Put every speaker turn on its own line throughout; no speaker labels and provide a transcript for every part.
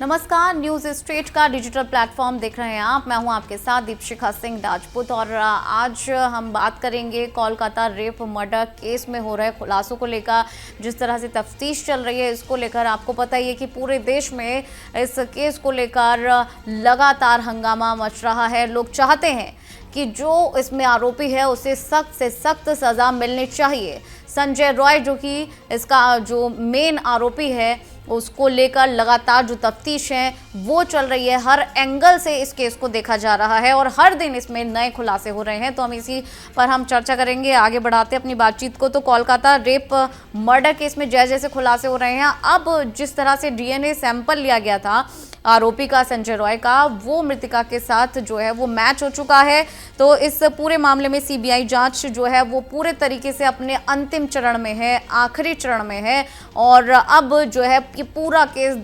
नमस्कार, news straight का digital platform देख रहे हैं आप। मैं हूं आपके साथ दीपशिखा सिंह राजपूत और आज हम बात करेंगे कोलकाता रेप मर्डर केस में हो रहे खुलासों को लेकर। जिस तरह से तफ्तीश चल रही है इसको लेकर आपको पता ही है कि पूरे देश में इस केस को लेकर लगातार हंगामा मच रहा है। लोग चाहते हैं कि जो इसमें आरोपी है उसे सख्त से सख्त सजा मिलनी चाहिए। संजय रॉय जो कि इसका जो मेन आरोपी है उसको लेकर लगातार जो तफ्तीश है वो चल रही है। हर एंगल से इस केस को देखा जा रहा है और हर दिन इसमें नए खुलासे हो रहे हैं। तो हम इसी पर हम चर्चा करेंगे, आगे बढ़ाते अपनी बातचीत को। तो कोलकाता रेप मर्डर केस में जैसे खुलासे हो रहे हैं, अब जिस तरह से डीएनए सैंपल लिया गया था आरोपी का संजय रॉय का, वो मृतिका के साथ जो है वो मैच हो चुका है। तो इस पूरे मामले में सीबीआई जांच जो है वो पूरे तरीके से अपने अंतिम चरण में है, आखिरी चरण में है और अब जो है कि पूरा केस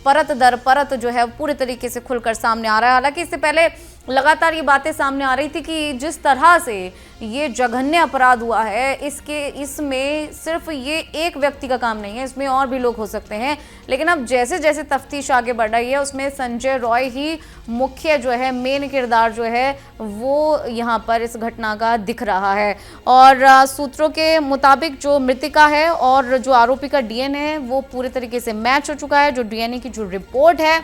परत दर परत जो है पूरे तरीके से खुलकर सामने आ रहा है। हालांकि इससे पहले लगातार ये बातें सामने आ रही थी कि जिस तरह से ये जघन्य अपराध हुआ है इसमें सिर्फ ये एक व्यक्ति का काम नहीं है, इसमें और भी लोग हो सकते हैं। लेकिन अब जैसे जैसे तफ्तीश आगे बढ़ रही है उसमें संजय रॉय ही मुख्य जो है मेन किरदार जो है वो यहाँ पर इस घटना का दिख रहा है। और सूत्रों के मुताबिक जो मृतिका है और जो आरोपी का डीएनए है वो पूरे तरीके से मैच हो चुका है। जो डीएनए की जो रिपोर्ट है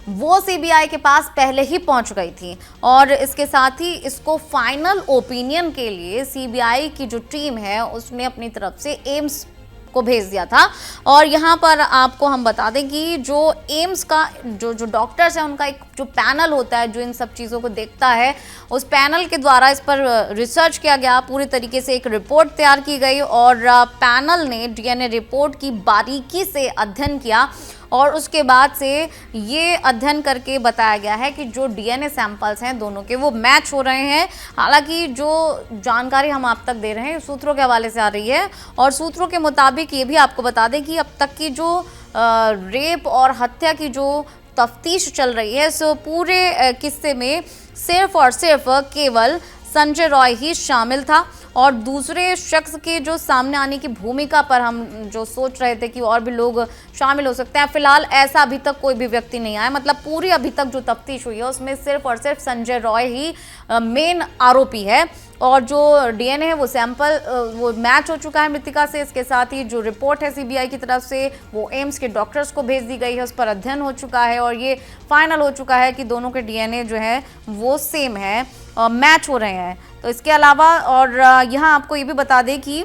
वो सीबीआई के पास पहले ही पहुंच गई थी और इसके साथ ही इसको फाइनल ओपिनियन के लिए सीबीआई की जो टीम है उसने अपनी तरफ से एम्स को भेज दिया था। और यहाँ पर आपको हम बता दें कि जो एम्स का जो डॉक्टर्स हैं उनका एक जो पैनल होता है जो इन सब चीज़ों को देखता है, उस पैनल के द्वारा इस पर रिसर्च किया गया, पूरी तरीके से एक रिपोर्ट तैयार की गई और पैनल ने डीएनए रिपोर्ट की बारीकी से अध्ययन किया और उसके बाद से ये अध्ययन करके बताया गया है कि जो डीएनए सैंपल्स हैं दोनों के वो मैच हो रहे हैं। हालांकि जो जानकारी हम आप तक दे रहे हैं सूत्रों के हवाले से आ रही है और सूत्रों के मुताबिक ये भी आपको बता दें कि अब तक की जो रेप और हत्या की जो तफ्तीश चल रही है इस पूरे किस्से में सिर्फ और सिर्फ केवल संजय रॉय ही शामिल था और दूसरे शख्स के जो सामने आने की भूमिका पर हम जो सोच रहे थे कि और भी लोग शामिल हो सकते हैं, फिलहाल ऐसा अभी तक कोई भी व्यक्ति नहीं आया। मतलब पूरी अभी तक जो तफ्तीश हुई है उसमें सिर्फ और सिर्फ संजय रॉय ही मेन आरोपी है और जो डीएनए है वो सैंपल वो मैच हो चुका है मृतिका से। इसके साथ ही जो रिपोर्ट है सीबीआई की तरफ से वो एम्स के डॉक्टर्स को भेज दी गई है, उस पर अध्ययन हो चुका है और ये फाइनल हो चुका है कि दोनों के डीएनए जो है वो सेम है, मैच हो रहे हैं। तो इसके अलावा और यहाँ आपको ये भी बता दें कि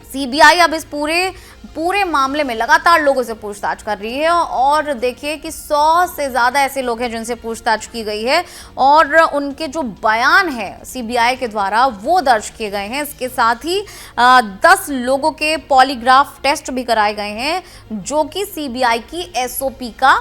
सीबीआई अब इस पूरे मामले में लगातार लोगों से पूछताछ कर रही है और देखिए कि 100 से ज़्यादा ऐसे लोग हैं जिनसे पूछताछ की गई है और उनके जो बयान है सीबीआई के द्वारा वो दर्ज किए गए हैं। इसके साथ ही 10 लोगों के पॉलीग्राफ टेस्ट भी कराए गए हैं जो कि सीबीआई की एसओपी का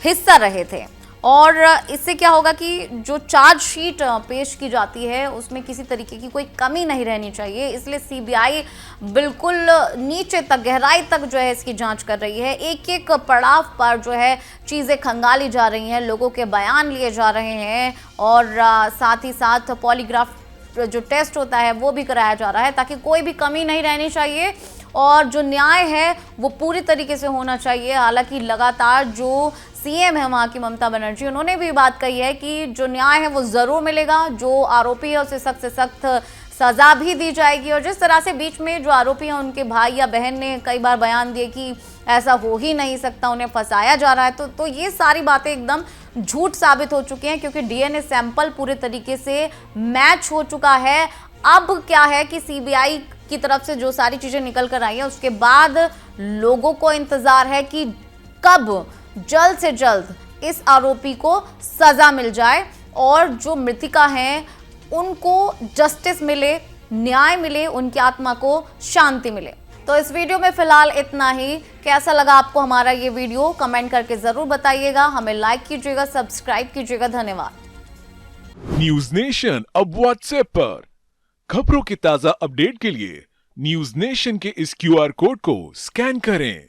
हिस्सा रहे थे। और इससे क्या होगा कि जो चार्जशीट पेश की जाती है उसमें किसी तरीके की कोई कमी नहीं रहनी चाहिए, इसलिए सीबीआई बिल्कुल नीचे तक गहराई तक जो है इसकी जांच कर रही है। एक एक पड़ाव पर जो है चीज़ें खंगाली जा रही हैं, लोगों के बयान लिए जा रहे हैं और साथ ही साथ पॉलीग्राफ जो टेस्ट होता है वो भी कराया जा रहा है ताकि कोई भी कमी नहीं रहनी चाहिए और जो न्याय है वो पूरी तरीके से होना चाहिए। हालांकि लगातार जो सीएम है वहाँ की ममता बनर्जी, उन्होंने भी बात कही है कि जो न्याय है वो ज़रूर मिलेगा, जो आरोपी है उसे सख्त से सख्त सज़ा भी दी जाएगी। और जिस तरह से बीच में जो आरोपी हैं उनके भाई या बहन ने कई बार बयान दिए कि ऐसा हो ही नहीं सकता, उन्हें फंसाया जा रहा है, तो ये सारी बातें एकदम झूठ साबित हो चुकी हैं क्योंकि डीएनए सैंपल पूरे तरीके से मैच हो चुका है। अब क्या है कि सीबीआई की तरफ से जो सारी चीज़ें निकल कर आई हैं उसके बाद लोगों को इंतज़ार है कि कब जल्द से जल्द इस आरोपी को सजा मिल जाए और जो मृतिका हैं उनको जस्टिस मिले, न्याय मिले, उनकी आत्मा को शांति मिले। तो इस वीडियो में फिलहाल इतना ही। कैसा लगा आपको हमारा ये वीडियो कमेंट करके जरूर बताइएगा, हमें लाइक कीजिएगा, सब्सक्राइब कीजिएगा। धन्यवाद।
न्यूज नेशन अब व्हाट्सएप पर खबरों की ताजा अपडेट के लिए न्यूज नेशन के इस क्यूआर कोड को स्कैन करें।